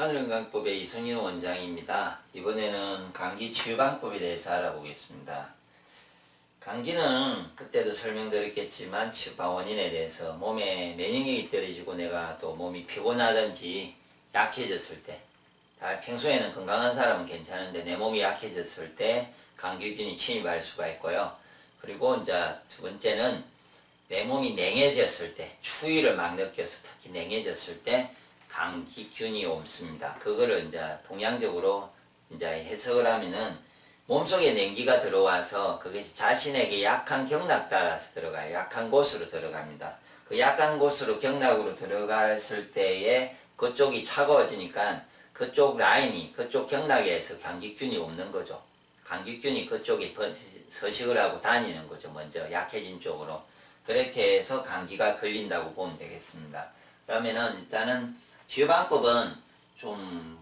하늘건강법의 이성윤 원장입니다. 이번에는 감기 치유방법에 대해서 알아보겠습니다. 감기는 그때도 설명드렸겠지만 치유방 원인에 대해서 몸에 면역력이 떨어지고 내가 또 몸이 피곤하든지 약해졌을 때, 평소에는 건강한 사람은 괜찮은데 내 몸이 약해졌을 때 감기균이 침입할 수가 있고요. 그리고 이제 두 번째는 내 몸이 냉해졌을 때, 추위를 막 느껴서 특히 냉해졌을 때 감기균이 옮습니다. 그거를 이제 동양적으로 이제 해석을 하면은 몸속에 냉기가 들어와서 그것이 자신에게 약한 경락 따라서 들어가요. 약한 곳으로 들어갑니다. 그 약한 곳으로 경락으로 들어갔을 때에 그쪽이 차가워지니까 그쪽 라인이, 그쪽 경락에서 감기균이 없는 거죠. 감기균이 그쪽에 서식을 하고 다니는 거죠. 먼저 약해진 쪽으로. 그렇게 해서 감기가 걸린다고 보면 되겠습니다. 그러면은 일단은 치유방법은 좀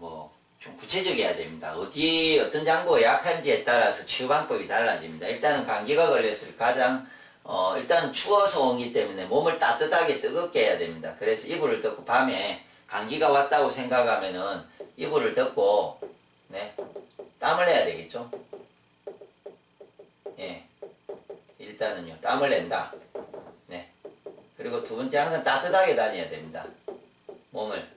구체적이어야 됩니다. 어떤 장부가 약한지에 따라서 치유방법이 달라집니다. 일단은 감기가 걸렸을 가장 일단은 추워서 오기 때문에 몸을 따뜻하게 뜨겁게 해야 됩니다. 그래서 이불을 덮고 밤에 감기가 왔다고 생각하면은 이불을 덮고 땀을 내야 되겠죠. 예, 일단은요 땀을 낸다. 그리고 두 번째 항상 따뜻하게 다녀야 됩니다. 몸을.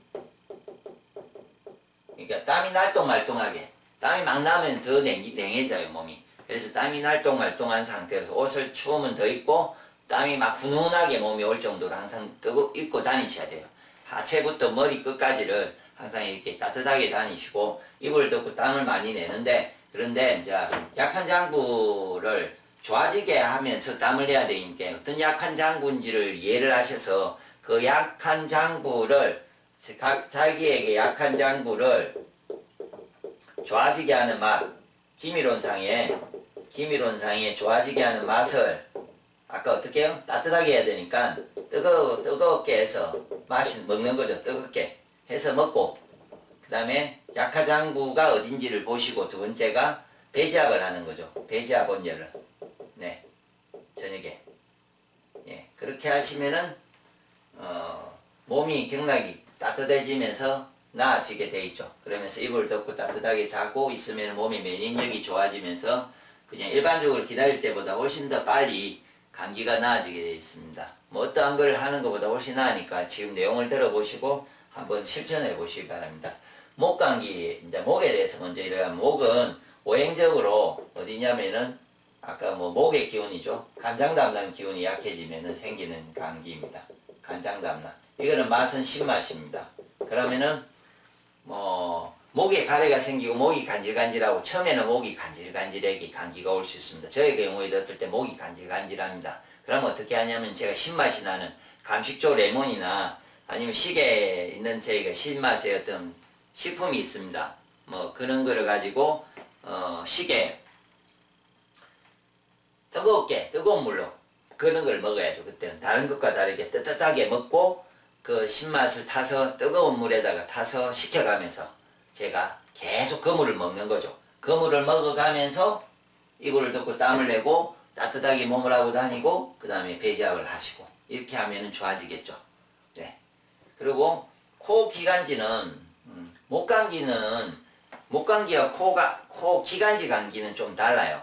그러니까 땀이 날똥말똥하게. 땀이 막 나면 더 냉해져요, 몸이. 그래서 땀이 날똥말똥한 상태에서 옷을 추우면 더 입고 땀이 막 훈훈하게 몸이 올 정도로 항상 입고 다니셔야 돼요. 하체부터 머리 끝까지를 항상 이렇게 따뜻하게 다니시고 이불을 덮고 땀을 많이 내는데, 그런데 이제 약한 장부를 좋아지게 하면서 땀을 내야 되니까 어떤 약한 장부인지를 이해를 하셔서 그 약한 장부를, 자기에게 약한 장부를 좋아지게 하는 맛, 기미론상에 좋아지게 하는 맛을 아까 어떻게 해요? 따뜻하게 해야 되니까 뜨겁게 해서 먹는 거죠. 뜨겁게 해서 먹고, 그 다음에 약한 장부가 어딘지를 보시고, 두 번째가 배지압을 하는 거죠. 배지압 온열을. 저녁에. 예, 그렇게 하시면은 몸이 경락이 따뜻해지면서 나아지게 돼 있죠. 그러면서 이불 덮고 따뜻하게 자고 있으면 몸의 면역력이 좋아지면서 그냥 일반적으로 기다릴 때보다 훨씬 더 빨리 감기가 나아지게 돼 있습니다. 어떠한 걸 하는 것보다 훨씬 나으니까 지금 내용을 들어보시고 한번 실천해 보시기 바랍니다. 목감기, 이제 목에 대해서 먼저 이러면, 목은 오행적으로 어디냐면은 아까 목의 기운이죠. 간장 담당 기운이 약해지면 생기는 감기입니다. 간장 담당. 이거는 맛은 신맛입니다. 그러면은 목에 가래가 생기고 목이 간질간질하고, 처음에는 목이 간질간질하게 감기가 올 수 있습니다. 저의 경우에도 어떨 때 목이 간질간질합니다. 그러면 어떻게 하냐면 제가 신맛이 나는 감식조 레몬이나 아니면 식에 있는 저희가 신맛의 어떤 식품이 있습니다. 그런 거를 가지고 식에 뜨거운 물로 그런 걸 먹어야죠. 그때는 다른 것과 다르게 뜨뜻하게 먹고 그 신맛을 타서 뜨거운 물에다가 타서 식혀가면서 제가 계속 그 물을 먹는 거죠. 그 물을 먹어가면서 이불을 덮고 땀을 내고 따뜻하게 몸을 하고 다니고, 그 다음에 배지압을 하시고, 이렇게 하면 좋아지겠죠. 그리고 코 기관지는 목감기와 코 기관지 감기는 좀 달라요.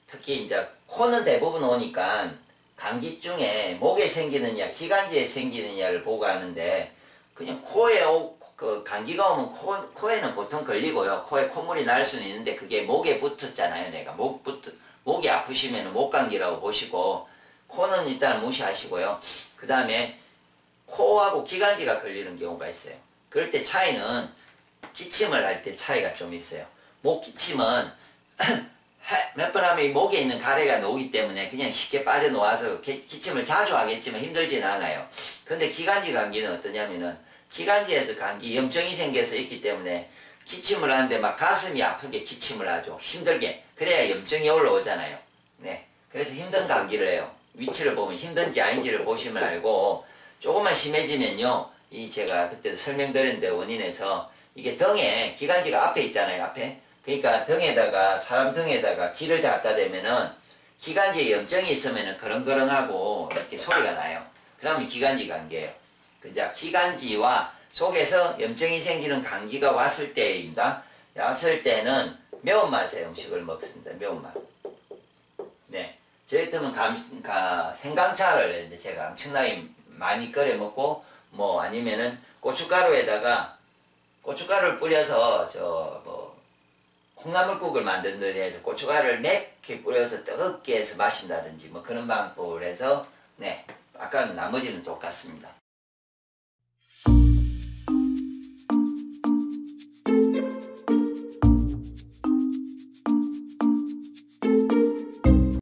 특히 이제 코는 대부분 오니까 감기 중에 목에 생기느냐 기관지에 생기느냐를 보고 하는데, 그냥 코에 감기가 오면 코에는 보통 걸리고요. 코에 콧물이 날 수는 있는데 그게 목에 붙었잖아요. 목이 아프시면 목감기라고 보시고, 코는 일단 무시하시고요. 그 다음에 코하고 기관지가 걸리는 경우가 있어요. 그럴 때 차이는 기침을 할 때 차이가 좀 있어요. 목 기침은 몇 번 하면 목에 있는 가래가 녹기 때문에 그냥 쉽게 빠져나와서 기침을 자주 하겠지만 힘들지는 않아요. 근데 기관지 감기는 어떠냐면은, 기관지에서 감기 염증이 생겨서 있기 때문에 기침을 하는데 막 가슴이 아프게 기침을 하죠. 힘들게. 그래야 염증이 올라오잖아요. 그래서 힘든 감기를 해요. 위치를 보면 힘든지 아닌지를 보시면 알고, 조금만 심해지면요, 제가 그때도 설명드렸는데 원인에서 이게 등에 기관지가 앞에 있잖아요. 앞에. 그러니까 사람 등에다가 기를 갖다 대면은 기관지에 염증이 있으면은 그렁그렁하고 이렇게 소리가 나요. 그러면 기관지 감기예요. 기관지와 속에서 염증이 생기는 감기가 왔을 때입니다. 왔을 때는 매운맛의 음식을 먹습니다. 매운맛. 네. 저희 때는 생강차를 이제 제가 엄청나게 많이 끓여 먹고, 뭐 아니면은 고춧가루에다가 고춧가루를 뿌려서 콩나물국을 만든 데 해서 고춧가루를 맵게 뿌려서 뜨겁게 해서 마신다든지 뭐 그런 방법을 해서, 네. 아까 나머지는 똑같습니다.